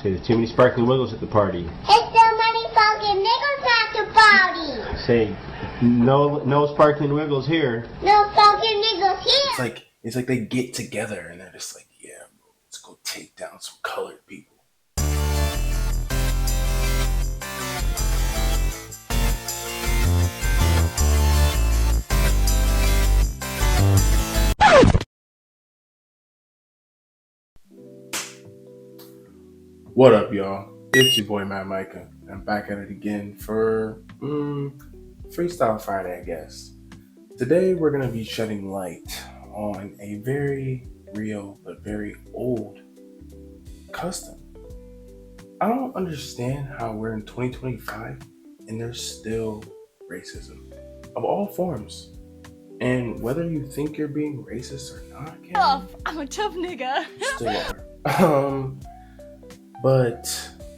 There's too many sparkling wiggles at the party. It's so many fucking niggas at the party. Say, no sparkling wiggles here. No fucking niggas here. It's like they get together and they're just like, yeah, bro, let's go take down some colored people. What up, y'all? It's your boy Matt Micah. I'm back at it again for Freestyle Friday, I guess. Today we're gonna be shedding light on a very real but very old custom. I don't understand how we're in 2025 and there's still racism of all forms. And whether you think you're being racist or not, I'm a tough nigga. you still are. But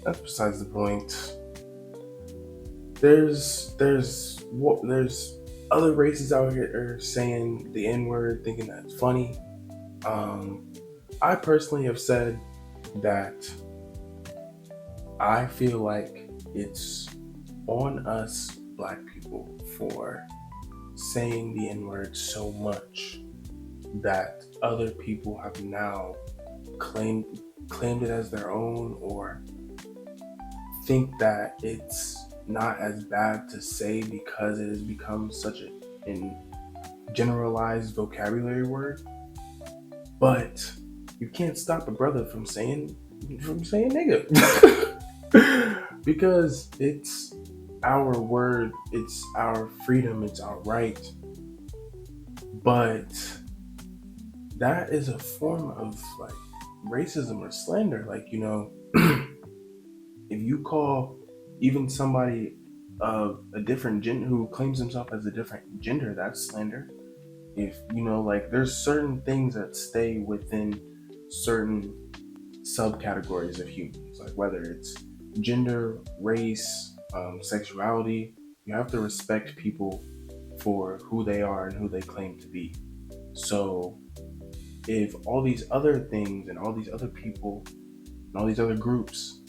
that's besides the point. There's other races out here saying the N-word, thinking that's funny. I personally have said that I feel like it's on us black people for saying the N-word so much that other people have now claimed it as their own, or think that it's not as bad to say because it has become such a generalized vocabulary word. But you can't stop a brother from saying nigga. Because it's our word, it's our freedom, it's our right. But that is a form of like racism or slander. Like, you know, if you call even somebody of a different gender who claims himself as a different gender, that's slander. If, you know, like, there's certain things that stay within certain subcategories of humans, like whether it's gender, race, sexuality, you have to respect people for who they are and who they claim to be. So if all these other things and all these other people and all these other groups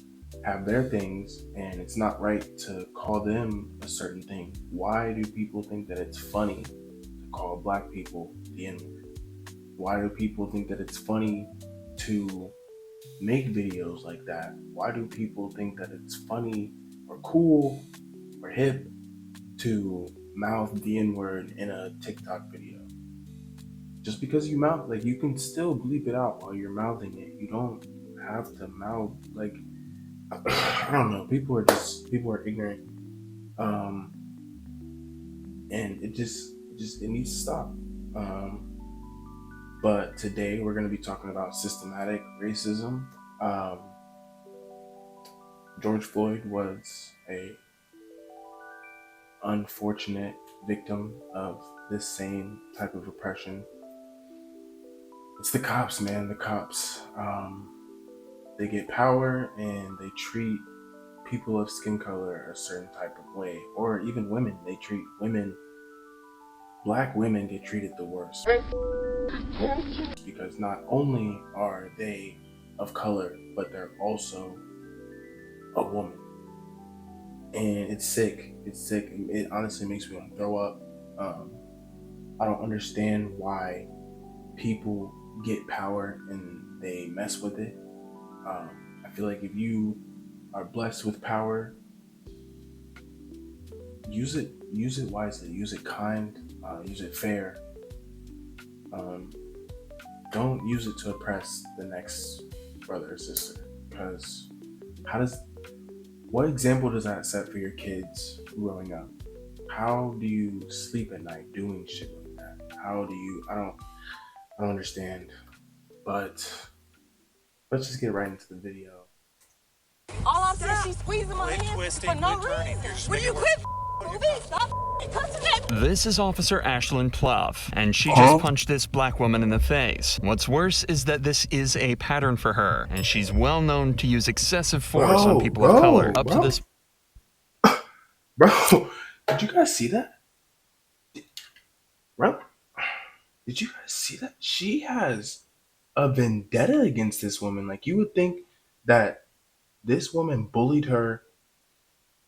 have their things and it's not right to call them a certain thing, why do people think that it's funny to call black people the N-word? Why do people think that it's funny to make videos like that? Why do people think that it's funny or cool or hip to mouth the N-word in a TikTok video? Just because you mouth, like, you can still bleep it out while you're mouthing it. You don't have to mouth, like, I don't know. People are ignorant. And it needs to stop. But today we're going to be talking about systematic racism. George Floyd was a unfortunate victim of this same type of oppression. It's the cops, man. The cops, they get power and they treat people of skin color a certain type of way, or even women. They treat women, black women get treated the worst. Because not only are they of color, but they're also a woman. And it's sick. It's sick. It honestly makes me want to throw up. I don't understand why people get power and they mess with it. I feel like if you are blessed with power, use it wisely, use it kind, use it fair. Don't use it to oppress the next brother or sister, because what example does that set for your kids growing up? How do you sleep at night doing shit like that? I don't understand. But let's just get right into the video. All I'm saying, she's squeezing my hands for no reason. Will you quit moving? Stop touching that. This is Officer Ashlyn Pluff, and she just punched this black woman in the face. What's worse is that this is a pattern for her, and she's well known to use excessive force on people of color. Up to this. Bro, did you guys see that? Did you guys see that? She has a vendetta against this woman. Like, you would think that This woman bullied her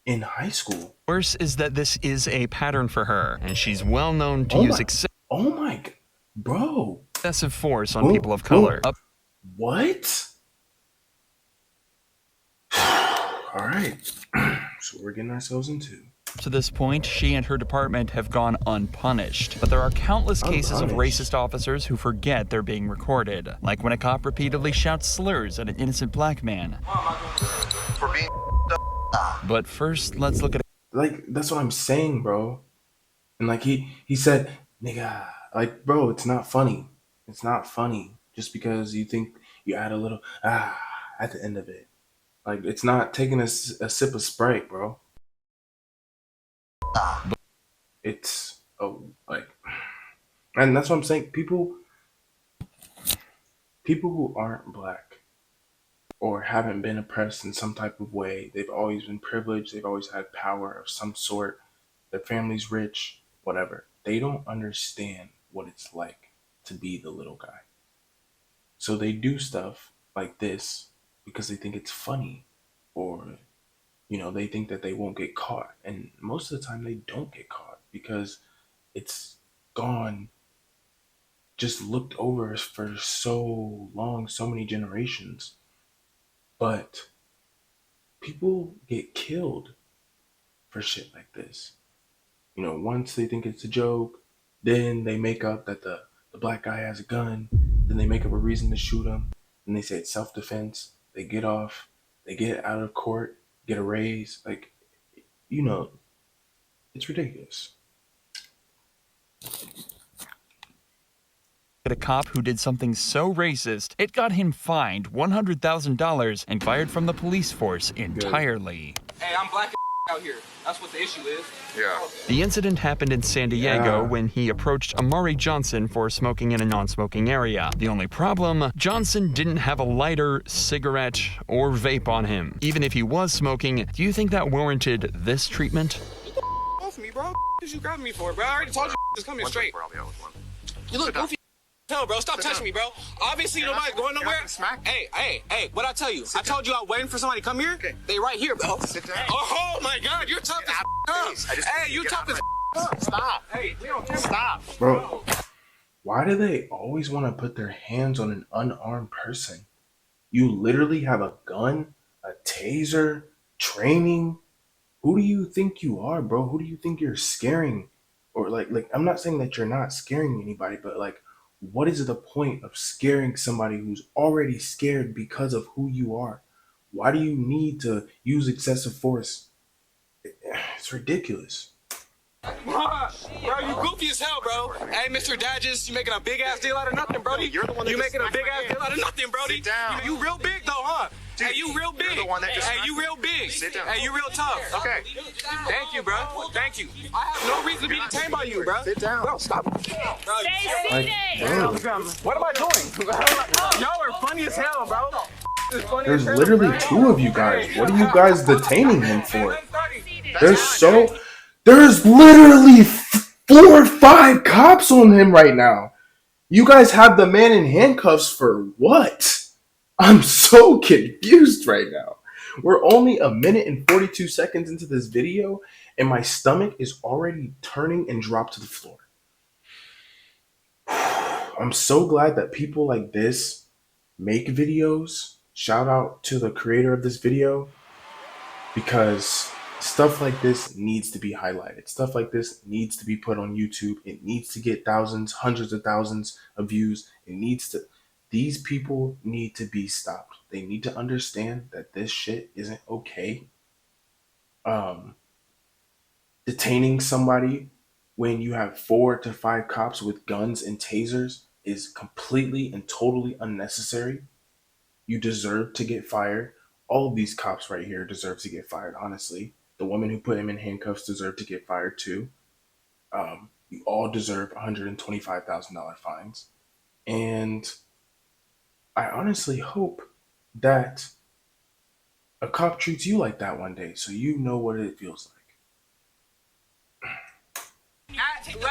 in high school. Worse is that this is a pattern for her, and she's well known to Oh use my, oh my, bro. excessive force on Who- people of color. who- What? All right. So we're getting ourselves into. To this point, she and her department have gone unpunished. But there are countless cases of Unpunished. racist officers who forget they're being recorded. Like when a cop repeatedly shouts slurs at an innocent black man. But first, let's look at Like, that's what I'm saying, bro. And like he said, nigga, like, bro, it's not funny. It's not funny just because you think you add a little at the end of it. Like, it's not taking a sip of Sprite, bro. It's like, and that's what I'm saying. People who aren't black or haven't been oppressed in some type of way, they've always been privileged. They've always had power of some sort. Their family's rich, whatever. They don't understand what it's like to be the little guy. So they do stuff like this because they think it's funny, or they think that they won't get caught. And most of the time they don't get caught because it's gone, just looked over for so long, so many generations. But people get killed for shit like this. Once they think it's a joke, then they make up that the black guy has a gun, then they make up a reason to shoot him, and they say it's self-defense. They get off, they get out of court, get a raise. Like, it's ridiculous. a cop who did something so racist, it got him fined $100,000 and fired from the police force entirely. Hey, I'm black out here. That's what the issue is. Yeah. The incident happened in San Diego Yeah. when he approached Amari Johnson for smoking in a non-smoking area. The only problem, Johnson didn't have a lighter, cigarette, or vape on him. Even if he was smoking, do you think that warranted this treatment? Off me, bro. What you grabbing me for, bro? I already told you just come here straight. You look goofy. Hell, bro, stop touching me, bro. Obviously, nobody's going nowhere. Hey, what I tell you? I told you I was waiting for somebody to come here. They right here, bro. Sit down. Oh my God, you're tough as up. Hey, you tough as up. Stop. Hey, we don't stop. Bro, why do they always want to put their hands on an unarmed person? You literally have a gun, a taser, training. Who do you think you are, bro? Who do you think you're scaring? Or like I'm not saying that you're not scaring anybody, but like, what is the point of scaring somebody who's already scared because of who you are? Why do you need to use excessive force? It's ridiculous. Bro, you goofy as hell, bro. Hey, Mr. Dadges, you making a big ass deal out of nothing, Brody. You're the one that you just making a smacked big my ass hand. deal out of nothing, Brody. Sit down. You real big though, huh? Dude, hey, you real big. you're the one that just hey, smacked you real big. Sit down. Hey, you real tough. Okay. Thank you, bro. Thank you. I have no reason to be detained by you, bro. Sit down. Bro, stop. Bro, Like, bro, what am I doing? Y'all are funny as hell, bro. It's funny there's as hell, literally bro. two of you guys. What are you guys detaining him for? That's There's literally 4 or 5 cops on him right now. You guys have the man in handcuffs for what? I'm so confused right now. We're only a minute and 42 seconds into this video, and my stomach is already turning and dropped to the floor. I'm so glad that people like this make videos. Shout out to the creator of this video, because stuff like this needs to be highlighted. Stuff like this needs to be put on YouTube. It needs to get thousands, hundreds of thousands of views. These people need to be stopped. They need to understand that this shit isn't okay. Detaining somebody when you have 4 to 5 cops with guns and tasers is completely and totally unnecessary. You deserve to get fired. All of these cops right here deserve to get fired, honestly. The woman who put him in handcuffs deserved to get fired too. You all deserve $125,000 fines. And I honestly hope that a cop treats you like that one day, so you know what it feels like. You've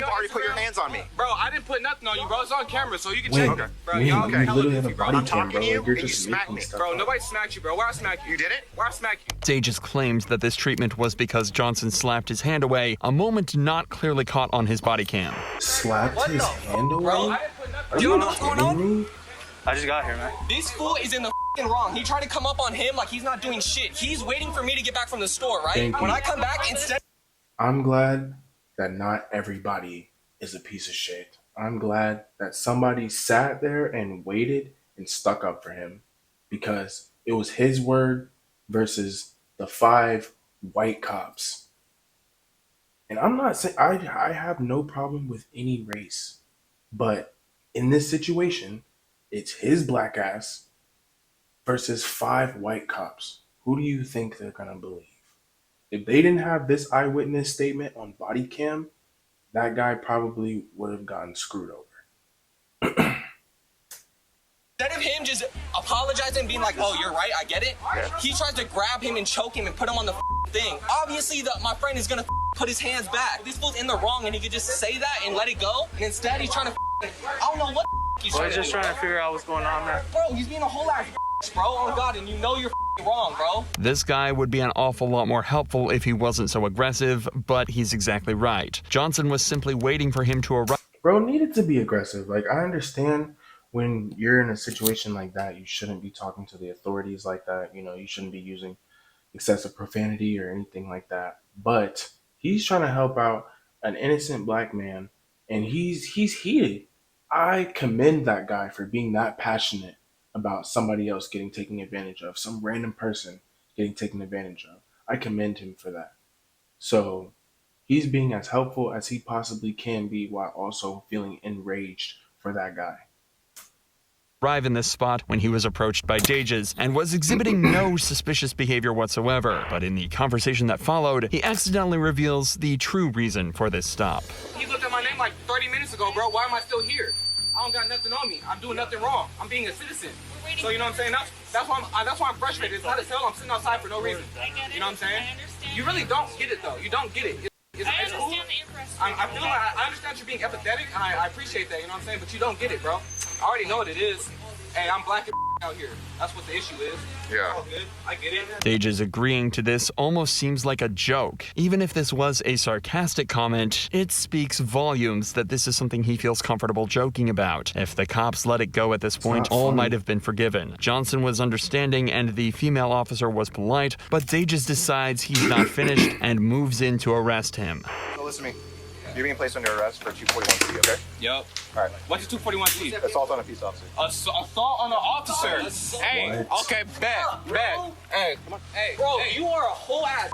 already put your hands on me. Bro, I didn't put nothing on you, bro. It's on camera, so you can Wait, check it. Bro, wait, y'all you hella literally have a goofy, bro. body I'm cam, talking bro. to you, Like, you're and you just smacked making me. stuff Bro, up. nobody smacked you, bro. Where I smack you? You did it? Where I smack you? Dages claimed that this treatment was because Johnson slapped his hand away, a moment not clearly caught on his body cam. Slapped his hand Bro, away? I didn't put nothing. Are You you know what's going on? kidding me? I just got here, man. This fool is in the wrong. He tried to come up on him like he's not doing shit. He's waiting for me to get back from the store, right? Thank When you. I come back, instead. I'm glad that not everybody is a piece of shit. I'm glad that somebody sat there and waited and stuck up for him, because it was his word versus the 5 white cops. And I'm not saying I have no problem with any race, but in this situation, it's his black ass versus 5 white cops. Who do you think they're gonna believe? If they didn't have this eyewitness statement on body cam, that guy probably would have gotten screwed over. Instead of him just apologizing and being like, oh, you're right, I get it, he tries to grab him and choke him and put him on the thing. Obviously, my friend is gonna put his hands back. This fool's in the wrong and he could just say that and let it go. And instead, he's trying to I don't know what he's Well, trying he's to just do. trying to figure out what's going on, man. Bro, he's being a whole ass bro. Oh, God, and you know you're wrong, bro. This guy would be an awful lot more helpful if he wasn't so aggressive, but he's exactly right. Johnson was simply waiting for him to arrive. Bro needed to be aggressive. Like, I understand when you're in a situation like that, you shouldn't be talking to the authorities like that. You know, you shouldn't be using excessive profanity or anything like that. But he's trying to help out an innocent black man, and he's heated. I commend that guy for being that passionate about somebody else getting taken advantage of, some random person getting taken advantage of. I commend him for that. So he's being as helpful as he possibly can be while also feeling enraged for that guy. Arrive in this spot when he was approached by Dages and was exhibiting no suspicious behavior whatsoever. But in the conversation that followed, he accidentally reveals the true reason for this stop. He looked at my name like 30 minutes ago, bro. Why am I still here? I don't got nothing on me. I'm doing nothing wrong. I'm being a citizen. So you know what I'm saying? That's why I'm frustrated. It's not a cell. I'm sitting outside for no reason. You know what I'm saying? You really don't get it though. You don't get it. It's cool. I feel like I understand you're being empathetic, and I appreciate that. You know what I'm saying? But you don't get it, bro. I already know what it is. Hey, I'm black and out here. That's what the issue is. Yeah. All good. I get it. Dages agreeing to this almost seems like a joke. Even if this was a sarcastic comment, it speaks volumes that this is something he feels comfortable joking about. If the cops let it go at this point, all might have been forgiven. Johnson was understanding and the female officer was polite, but Dages decides he's not finished and moves in to arrest him. So listen to me. You're being placed under arrest for 241C, okay? Yep. All right. What's the 241C? Assault on a peace officer. Assault on an officer. Hey, What? okay, bet. Hey, come on. Hey, Bro, hey. you are a whole ass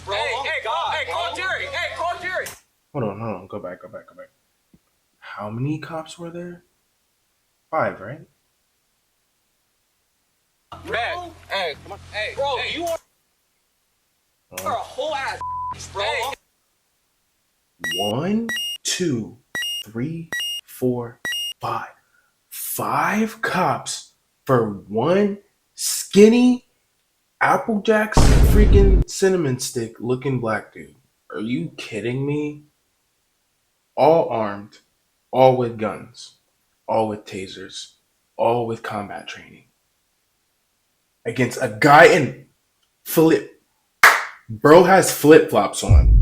bro. Hey, Oh, hey, God, hey, call bro. Jerry. Hey, call Jerry. Hold on. Go back. How many cops were there? 5, right? Bet. Hey, come on. Hey, Bro, hey. you are a whole ass bro. Hey. 1, 2, 3, 4, 5. 5 cops for one skinny Apple Jacks freaking cinnamon stick looking black dude. Are you kidding me? All armed, all with guns, all with tasers, all with combat training. Against a guy in flip. Bro has flip flops on.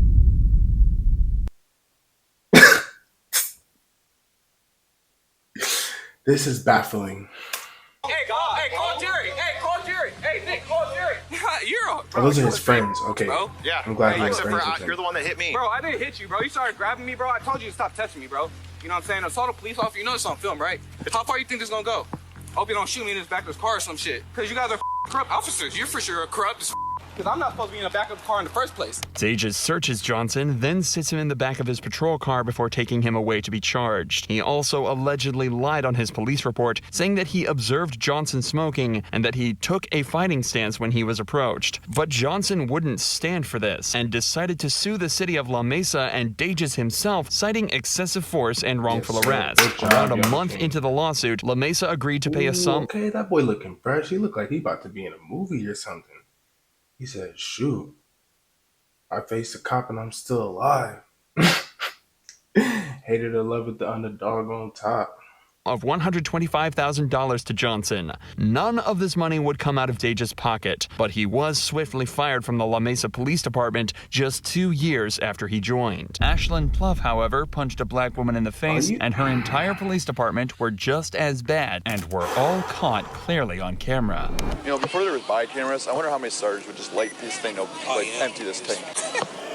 This is baffling. Hey, call Jerry. Hey, call Jerry. Hey, Nick, call Jerry. You're a Oh, those are his friends. Okay. Bro. Yeah. I'm glad he was Except friends for with him. you're the one that hit me. Bro, I didn't hit you, bro. You started grabbing me, bro. I told you to stop touching me, bro. You know what I'm saying? Assault a police officer. You know it's on film, right? How far you think this gonna go? Hope you don't shoot me in this back of this car or some shit. Because you guys are corrupt officers. You're for sure corrupt as because I'm not supposed to be in the back of the car in the first place. Dages searches Johnson, then sits him in the back of his patrol car before taking him away to be charged. He also allegedly lied on his police report, saying that he observed Johnson smoking and that he took a fighting stance when he was approached. But Johnson wouldn't stand for this and decided to sue the city of La Mesa and Dages himself, citing excessive force and wrongful Yes, sir. arrest. Good job, Around a young month king. into the lawsuit, La Mesa agreed to pay a sum. Okay, that boy looking fresh. He looked like he about to be in a movie or something. He said, shoot, I faced a cop and I'm still alive. Hated or love it, the underdog on top. Of $125,000 to Johnson. None of this money would come out of Dage's pocket, but he was swiftly fired from the La Mesa Police Department just 2 years after he joined. Ashlyn Pluff, however, punched a black woman in the face, and her entire police department were just as bad and were all caught clearly on camera. You know, before there was body cameras, I wonder how many sergeants would just light this thing up, empty this tank.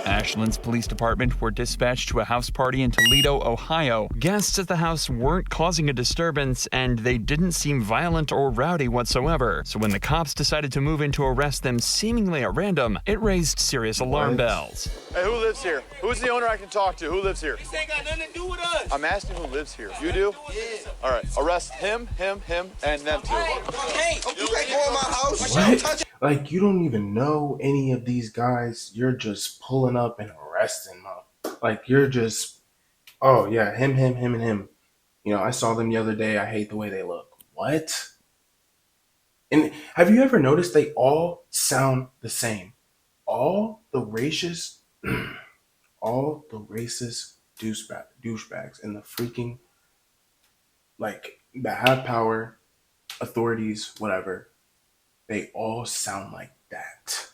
Ashlyn's police department were dispatched to a house party in Toledo, Ohio. Guests at the house weren't causing a disturbance, and they didn't seem violent or rowdy whatsoever. So when the cops decided to move in to arrest them seemingly at random, it raised serious alarm bells. Hey, who lives here? Who's the owner I can talk to? Who lives here? This ain't got nothing to do with us. I'm asking who lives here. You do? Yeah. All right, arrest him, and them two. Hey, you can't go in my house. What? Like, you don't even know any of these guys. You're just pulling up and arresting them. Like, you're just, oh, yeah, him, and him. You know, I saw them the other day. I hate the way they look. What? And have you ever noticed they all sound the same? All the racist douchebags in the freaking, like, that have power, authorities, whatever. They all sound like that.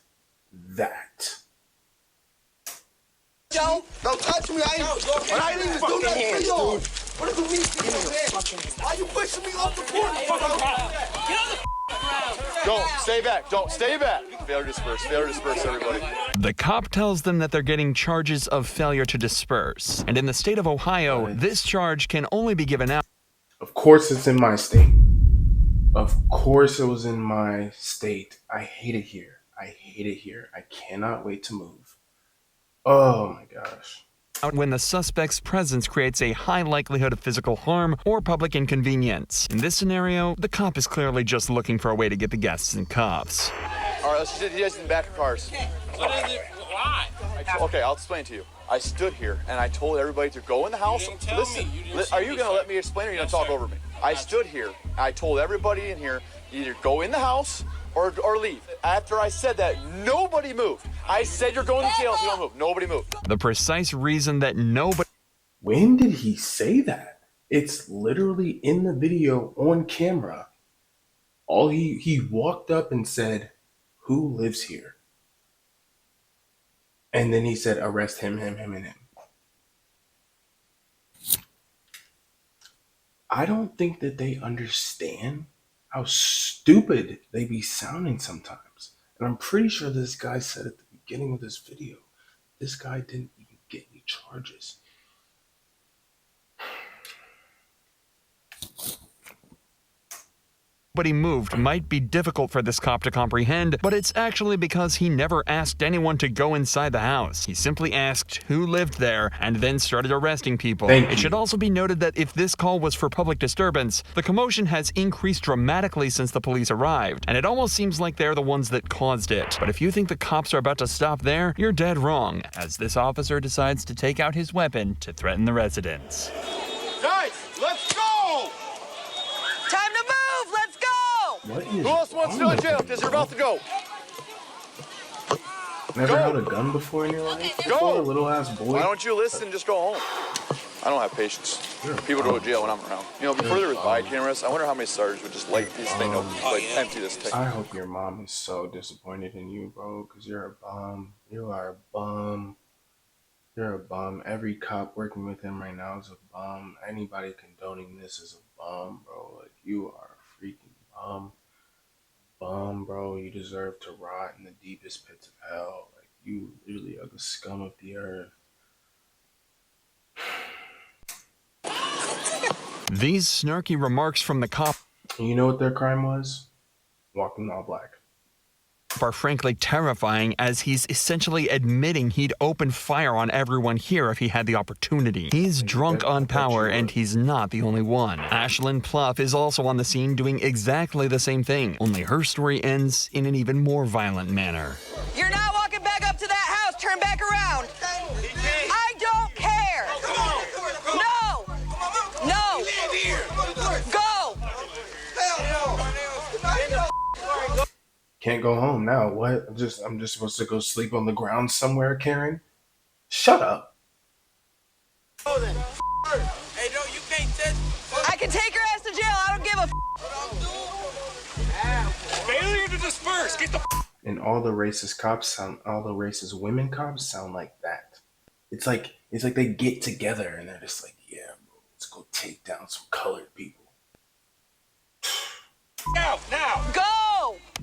Don't touch me. I ain't even do nothing to you. What is the reason? Why you pushing me off the porch? Get on the ground. Don't, stay back. Don't, stay back. Failure to disperse, everybody. The cop tells them that they're getting charges of failure to disperse. And in the state of Ohio, this charge can only be given out. Of course it's in my state. Of course it was in my state. I hate it here. I cannot wait to move. Oh my gosh. When the suspect's presence creates a high likelihood of physical harm or public inconvenience. In this scenario, the cop is clearly just looking for a way to get the guests in cuffs. All right, let's just get you guys in the back of cars. What is it? Why? Okay, I'll explain to you. I stood here and I told everybody to go in the house. Listen, are you going to let me explain or are you going to talk over me? I stood here. I told everybody in here, either go in the house or leave. After I said that, nobody moved. I said you're going to jail if you don't move. Nobody moved. The precise reason that nobody... When did he say that? It's literally in the video on camera. All he walked up and said, who lives here? And then he said, arrest him, and him. I don't think that they understand how stupid they be sounding sometimes. And I'm pretty sure this guy said at the beginning of this video, this guy didn't even get any charges. Nobody moved might be difficult for this cop to comprehend, but it's actually because he never asked anyone to go inside the house. He simply asked who lived there and then started arresting people. It should also be noted that if this call was for public disturbance, the commotion has increased dramatically since the police arrived, and it almost seems like they're the ones that caused it. But if you think the cops are about to stop there, you're dead wrong, as this officer decides to take out his weapon to threaten the residents. Guys, let's go! Time to move! Let's go! What is Who else wants to go to jail? Because you're about to go. Never held a gun before in your life? Go! Little ass boy. Why don't you listen and just go home? I don't have patience for people to go to jail when I'm around. You know, before there was body cameras, I wonder how many sergeants would just light this thing up, empty this tank. I hope your mom is so disappointed in you, bro, because you're a bum. You are a bum. You're a bum. Every cop working with him right now is a bum. Anybody condoning this is a bum, bro. Like, you are a freaking bum. Bum, bro. You deserve to rot in the deepest pits of hell. Like, you literally are the scum of the earth. These snarky remarks from the cop And you know what their crime was? Walking all black. Are frankly terrifying, as he's essentially admitting he'd open fire on everyone here if he had the opportunity. He's drunk on power, and he's not the only one. Ashlyn Pluff is also on the scene doing exactly the same thing, only her story ends in an even more violent manner. You're not walking back up to that house. Turn back around. I don't care. No. Go. Can't go home now. What? I'm just supposed to go sleep on the ground somewhere, Karen? Shut up. go then. Hey, no, you can't touch. I can take her ass to jail. I don't give a Failure to disperse. Get the. And all the racist women cops sound like that. It's like they get together and they're just like, yeah, bro, let's go take down some colored people. Now. Go!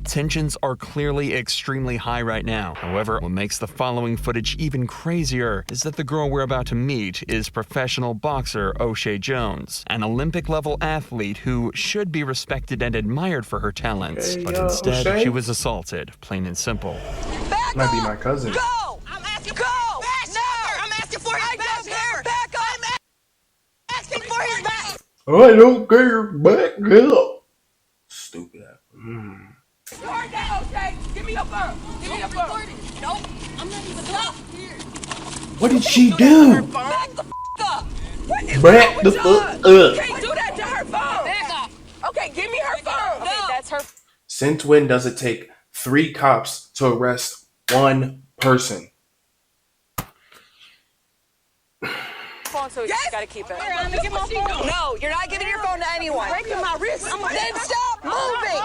Tensions are clearly extremely high right now. However, what makes the following footage even crazier is that the girl we're about to meet is professional boxer O'Shea Jones, an Olympic-level athlete who should be respected and admired for her talents. Hey, But instead, O'Shea? she was assaulted, plain and simple. Back Might be up! my cousin. Go! I'm asking. Go! Now! I'm asking for his back. Back up! I'm asking for his back. I don't care. Back up. Stupid ass. Start that, okay? Give me your phone. Give me your phone. Nope. I'm not even up here. What did she do? Back the up. What is Back wrong the with fuck y'all? up. You can't do that to her phone. Back up. Okay, give me her phone. Okay, that's her. Since when does it take 3 cops to arrest 1 person? Phone, so you gotta keep it. No, you're not giving your phone to anyone. Breaking my wrist. Then stop moving.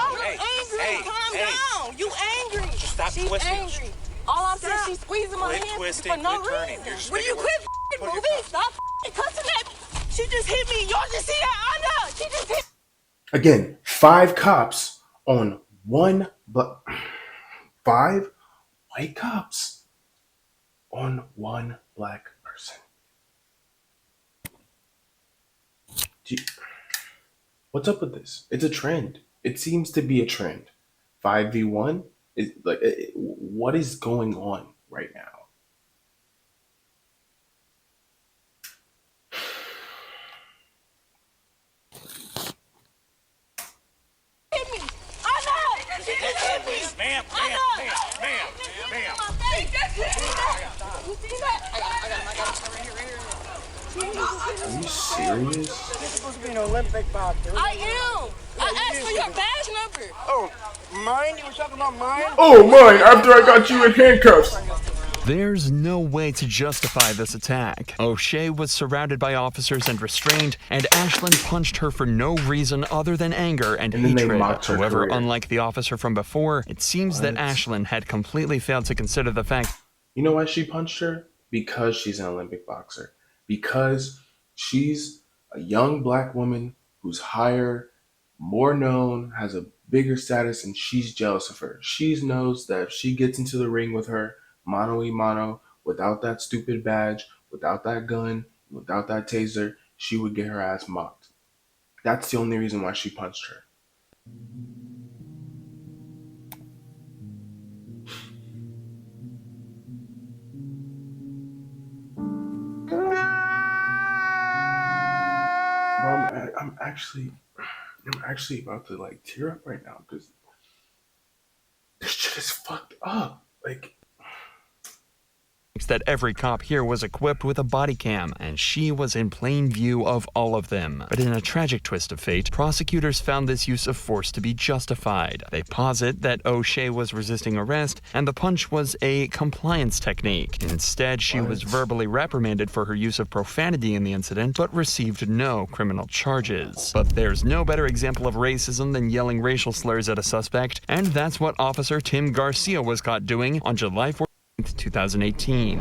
Hey, Calm down. You angry. Stop She's twisting. angry. All I'm saying, she's squeezing my Quit hand twisting, for no quit turning. reason. You're just Will you making quit Put your moving? Stop cussing at me. She just hit me. Y'all just see that? I know. She just hit. Again, 5 cops on 1 5 white cops on 1 black person. What's up with this? It's a trend. It seems to be a trend. 5v1 is like, what is going on right now? Hit me. I know. She just hit me. Ma'am. She just hit me. You see that? I got it. Are you serious? I am. I asked for your badge number. Oh, mine? You were talking about mine? Oh, mine, after I got you in handcuffs. There's no way to justify this attack. O'Shea was surrounded by officers and restrained, and Ashlyn punched her for no reason other than anger and then they hatred. mocked her However, career. unlike the officer from before, it seems that Ashlyn had completely failed to consider the fact. You know why she punched her? Because she's an Olympic boxer. Because she's a young black woman who's higher, more known, has a bigger status, and she's jealous of her. She knows that if she gets into the ring with her, mano y mano, without that stupid badge, without that gun, without that taser, she would get her ass mocked. That's the only reason why she punched her. Bro, I'm actually about to like tear up right now because this shit is fucked up. Like, That every cop here was equipped with a body cam, and she was in plain view of all of them. But in a tragic twist of fate, prosecutors found this use of force to be justified. They posit that O'Shea was resisting arrest, and the punch was a compliance technique. Instead, she was verbally reprimanded for her use of profanity in the incident, but received no criminal charges. But there's no better example of racism than yelling racial slurs at a suspect, and that's what Officer Tim Garcia was caught doing on July 14th, 2018.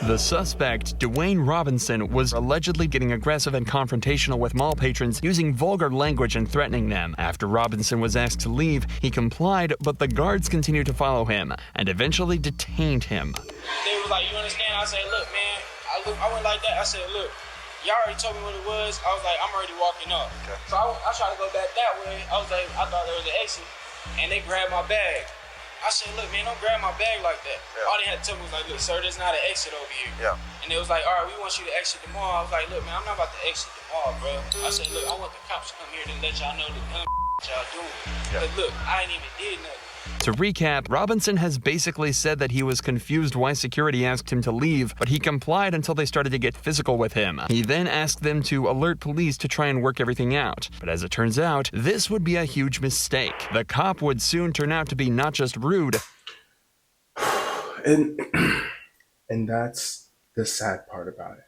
The suspect, Dwayne Robinson, was allegedly getting aggressive and confrontational with mall patrons, using vulgar language and threatening them. After Robinson was asked to leave, he complied, but the guards continued to follow him and eventually detained him. They was like, you understand? I said, look, man, I went like that. I said, look, y'all already told me what it was. I was like, I'm already walking up. Okay. So I tried to go back that way. I was like, I thought there was an exit, and they grabbed my bag. I said, look, man, don't grab my bag like that. Yeah. All they had to tell me was like, look, sir, there's not an exit over here. Yeah. And they was like, all right, we want you to exit the mall. I was like, look, man, I'm not about to exit the mall, bro. I said, look, I want the cops to come here to let y'all know the dumb y'all doing. Because, look, I ain't even did nothing. To recap, Robinson has basically said that he was confused why security asked him to leave, but he complied until they started to get physical with him. He then asked them to alert police to try and work everything out. But as it turns out, this would be a huge mistake. The cop would soon turn out to be not just rude, and that's the sad part about it.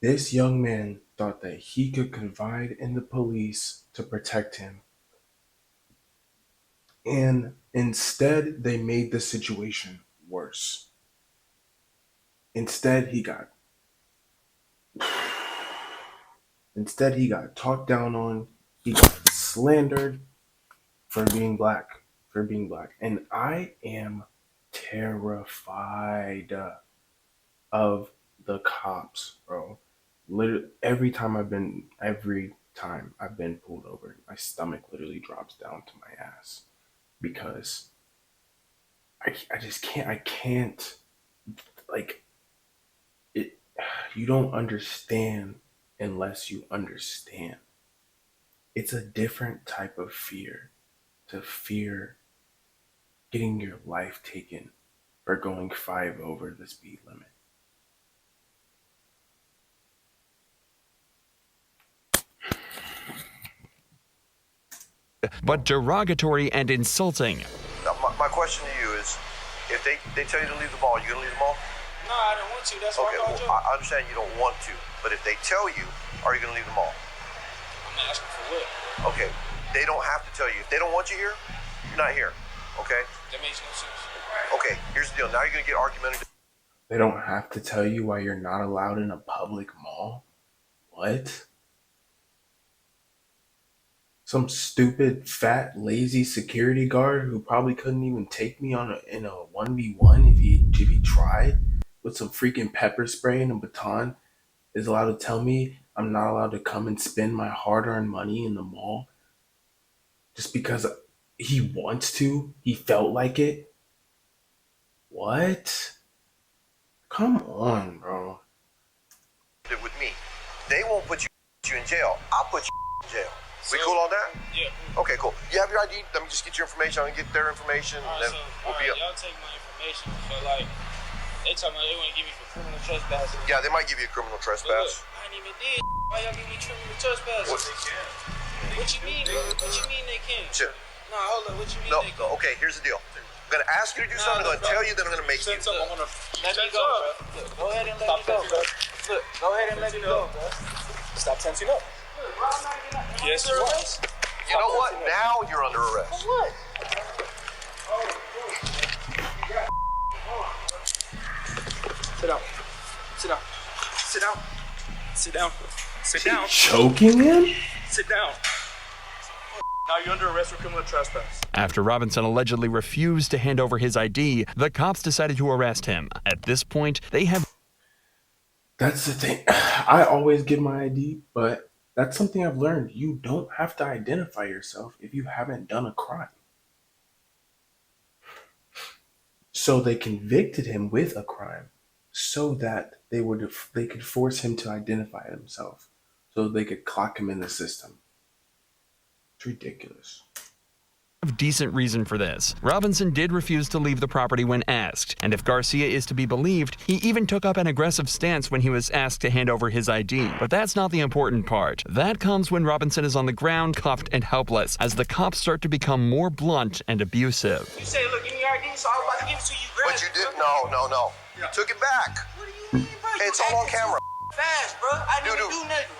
This young man thought that he could confide in the police to protect him. And instead, they made the situation worse. Instead, he got talked down on. He got slandered for being black. And I am terrified of the cops, bro. Literally, every time I've been pulled over, my stomach literally drops down to my ass because I just can't, like, it. You don't understand unless you understand. It's a different type of fear to fear getting your life taken for going 5 over the speed limit. But derogatory and insulting. Now, my question to you is, if they tell you to leave the mall, you gonna leave the mall? No, I don't want to. That's why I called you. I understand you don't want to, but if they tell you, are you gonna leave the mall? I'm asking for what? Okay, they don't have to tell you. If they don't want you here, you're not here. Okay? That makes no sense. Okay, here's the deal. Now you're gonna get argumentative. They don't have to tell you why you're not allowed in a public mall? What? Some stupid, fat, lazy security guard who probably couldn't even take me in a 1v1 if he tried, with some freaking pepper spray and a baton, is allowed to tell me I'm not allowed to come and spend my hard-earned money in the mall just because he wants to? He felt like it? What? Come on, bro. With me, they won't put you in jail. I'll put you in jail. We cool on that? Yeah. Okay, cool. You have your ID? Let me just get your information. I'm gonna get their information, and then we'll be up. Y'all take my information. So, like, they talking about they want to give me for criminal trespassing. Yeah, they might give you a criminal trespass. Look, I ain't even did. Why y'all give me criminal trespassing? What? They can. What you mean, bro? What you mean they can? Sure. Nah, hold up. What you mean they can? Okay, here's the deal. I'm gonna ask you to do something. I'm gonna tell you that I'm gonna make you. Let me go, bro. Look, go ahead and let me go, bro. Look, go ahead and let me go, bro. Stop tensing up. Yes, you are. You know what? Now you're under arrest. What? Sit down. Sit down. Sit down. Sit down. Sit down. Choking him? Sit down. Now you're under arrest for criminal trespass. After Robinson allegedly refused to hand over his ID, the cops decided to arrest him. At this point, they have... That's the thing. I always give my ID, but that's something I've learned. You don't have to identify yourself if you haven't done a crime. So they convicted him with a crime so that they could force him to identify himself, so they could clock him in the system. It's ridiculous. Decent reason for this. Robinson did refuse to leave the property when asked, and if Garcia is to be believed, he even took up an aggressive stance when he was asked to hand over his ID. But that's not the important part. That comes when Robinson is on the ground, cuffed and helpless, as the cops start to become more blunt and abusive. You say, look, give me your ID, so I was about to give it to you. But you did? No. You took it back. What do you mean, bro? Hey, it's all on camera. Fast, bro. I didn't do nothing.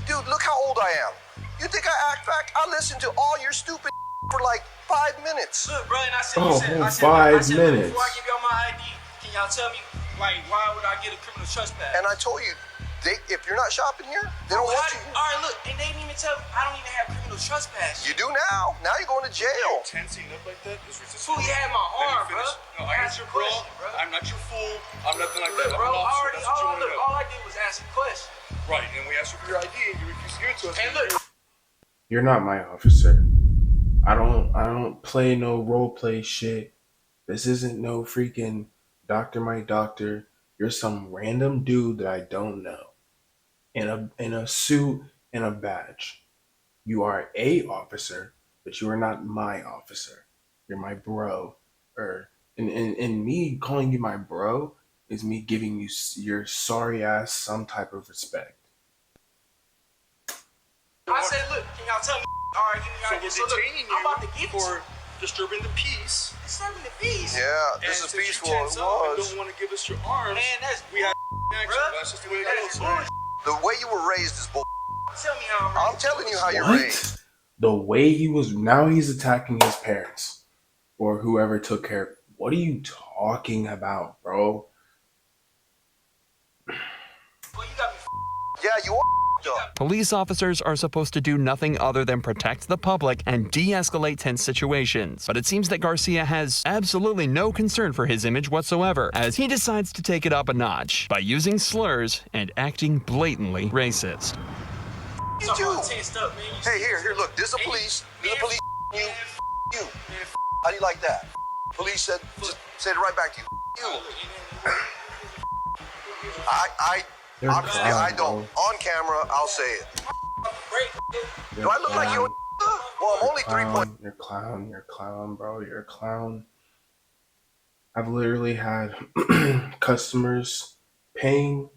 Dude, look how old I am. You think I act back? I listened to all your stupid for like 5 minutes. Look, bro, and I said, I said, minutes. Before I give y'all my ID, can y'all tell me, like, why would I get a criminal trespass? And I told you, if you're not shopping here, they don't want you. All right, look, and they didn't even tell me, I don't even have criminal trespass. You do now. Now you're going to jail. Tensing up like that is resistance. Fool, you had my arm, bro. No, I answered, bro. I'm not your fool. I'm nothing like that. Look, bro, I'm an officer. That's what you want to know. all I did was ask a question. Right, and we asked you for your ID, and you refused to give it to us. Hey, look. You're not my officer. I don't play no role play shit. This isn't no freaking Dr. My Doctor. You're some random dude that I don't know. In a suit and a badge. You are a officer, but you are not my officer. You're my bro. And me calling you my bro is me giving you your sorry ass some type of respect. I said, look, can y'all tell me? All right, So we're detaining you for disturbing the peace serving the feast. Yeah, this is peaceful. It was. Don't want to give us your arms. Man, that's we have action. That's just the way it goes. The way you were raised is bull. Tell me how I'm telling you how you're What? raised. The way he was, now he's attacking his parents or whoever took care. What are you talking about, bro? Yeah, you are. Police officers are supposed to do nothing other than protect the public and de-escalate tense situations. But it seems that Garcia has absolutely no concern for his image whatsoever, as he decides to take it up a notch by using slurs and acting blatantly racist. You too. Hey, here, look. This is the police. This is the police. You. How do you like that? Police said, just said it right back to you. You. Obviously, I don't. On camera, I'll say it. Do I look like you? Well, I'm only 3 points. You're a clown, bro. You're a clown. I've literally had customers paying,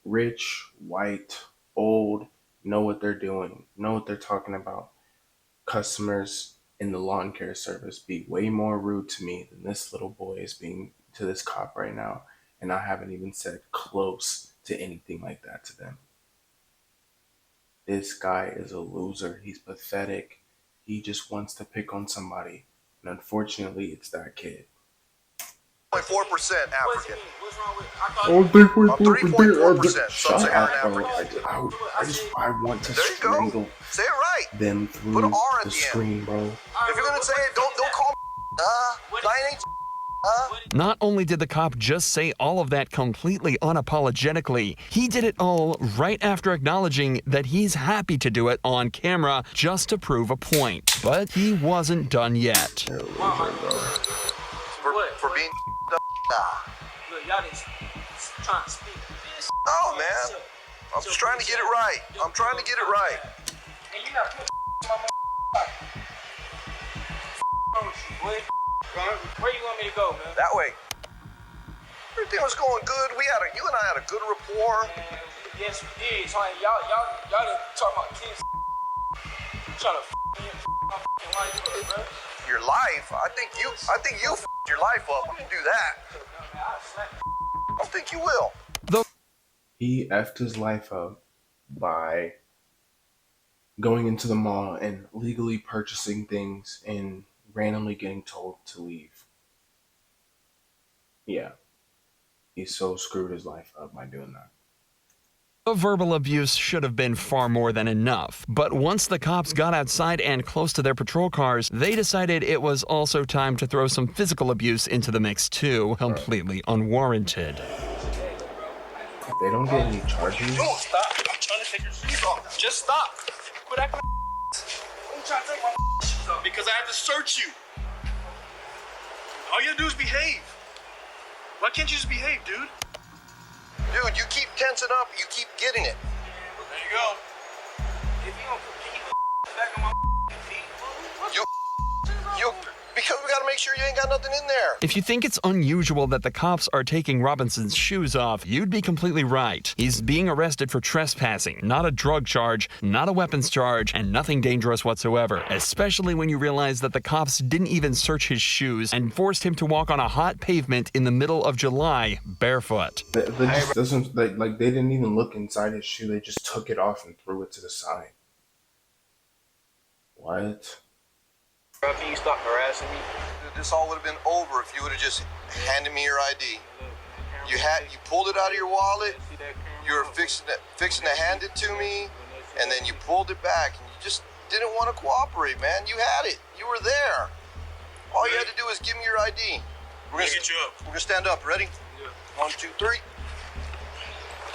rich, white, old, know what they're doing, know what they're talking about. Customers in the lawn care service be way more rude to me than this little boy is being to this cop right now. And I haven't even said close to anything like that to them. This guy is a loser. He's pathetic. He just wants to pick on somebody. And unfortunately, it's that kid. 4% African. Oh, 3.4%. Some Shut Saharan up, bro. African. I want to There you go. strangle Say it right. them through Put an R at the the end. screen, bro. If you're gonna say it, don't call me. I ain't. Not only did the cop just say all of that completely unapologetically, he did it all right after acknowledging that he's happy to do it on camera just to prove a point. But he wasn't done yet. For being. Look, y'all just trying to speak. Oh man, I'm just trying to get it right. I'm trying to get it right. And you not putting my boy. Where you want me to go, man? That way. Everything was going good. You and I had a good rapport. Man, yes, we did. So, y'all didn't talk about kids. Trying to me my life up, bro. Your life? I think you your life up. I can do that. I don't think you will. He effed his life up by going into the mall and legally purchasing things and randomly getting told to leave. Yeah. He so screwed his life up by doing that. The verbal abuse should have been far more than enough, but once the cops got outside and close to their patrol cars, they decided it was also time to throw some physical abuse into the mix too, completely unwarranted. If they don't get any charges, Stop. I'm trying to take your shoes off. Just stop. Quit acting like I'm trying to take my shoes off. Because I have to search you. All you gotta do is behave. Why can't you just behave, dude? Dude, you keep tensing up. You keep getting it. There you go. If you don't can you put back on my feet? You because we gotta make sure you ain't got nothing in there. If you think it's unusual that the cops are taking Robinson's shoes off, you'd be completely right. He's being arrested for trespassing, not a drug charge, not a weapons charge, and nothing dangerous whatsoever, especially when you realize that the cops didn't even search his shoes and forced him to walk on a hot pavement in the middle of July, barefoot. that just doesn't, like they didn't even look inside his shoe. They just took it off and threw it to the side. What? Bro, can you stop harassing me? This all would have been over if you would have just handed me your ID. You pulled it out of your wallet. You were fixing to hand it to me, and then you pulled it back, and you just didn't want to cooperate, man. You had it. You were there. All you had to do is give me your ID. We're gonna get you up. We're gonna stand up. Ready? Yeah. 1, 2, 3.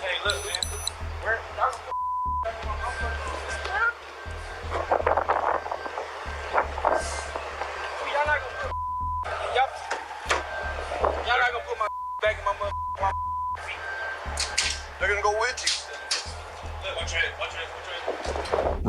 Hey, look, man. Where? Y'all not gonna put my back in my feet. They're gonna go with you. Look, watch your head.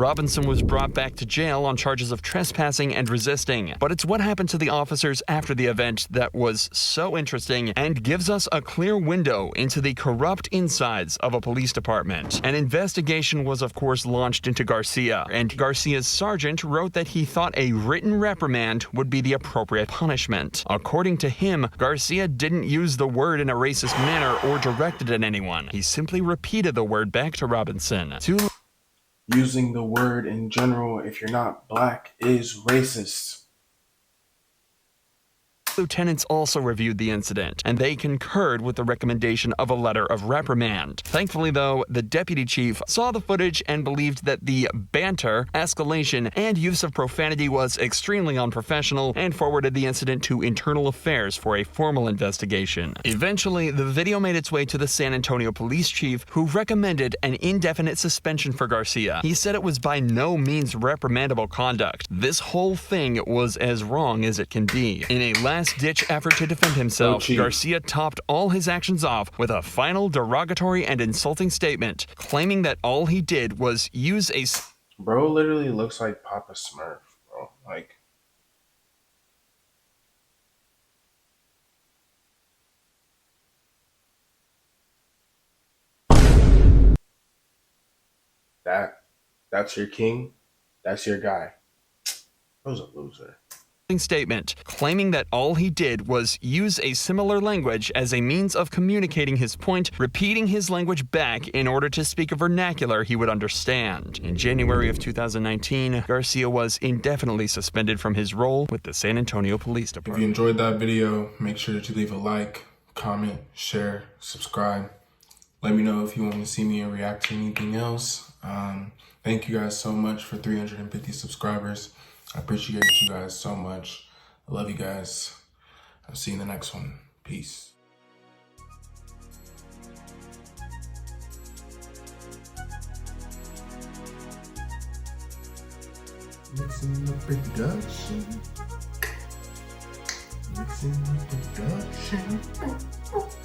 Robinson was brought back to jail on charges of trespassing and resisting. But it's what happened to the officers after the event that was so interesting and gives us a clear window into the corrupt insides of a police department. An investigation was of course launched into Garcia, and Garcia's sergeant wrote that he thought a written reprimand would be the appropriate punishment. According to him, Garcia didn't use the word in a racist manner or directed at anyone. He simply repeated the word back to Robinson. Using the word in general, if you're not black, is racist. Lieutenants also reviewed the incident, and they concurred with the recommendation of a letter of reprimand. Thankfully, though, the deputy chief saw the footage and believed that the banter, escalation, and use of profanity was extremely unprofessional and forwarded the incident to Internal Affairs for a formal investigation. Eventually, the video made its way to the San Antonio police chief, who recommended an indefinite suspension for Garcia. He said it was by no means reprimandable conduct. This whole thing was as wrong as it can be. In a last-ditch effort to defend himself, Garcia topped all his actions off with a final derogatory and insulting statement, claiming that all he did was use a... Bro literally looks like Papa Smurf, bro. Like... That's your king? That's your guy. Bro's a loser. Statement, claiming that all he did was use a similar language as a means of communicating his point, repeating his language back in order to speak a vernacular he would understand. In January of 2019, Garcia was indefinitely suspended from his role with the San Antonio Police Department. If you enjoyed that video, make sure that you leave a like, comment, share, subscribe. Let me know if you want to see me react to anything else. Thank you guys so much for 350 subscribers. I appreciate you guys so much. I love you guys. I'll see you in the next one. Peace. Mixing the production. Mixing the production.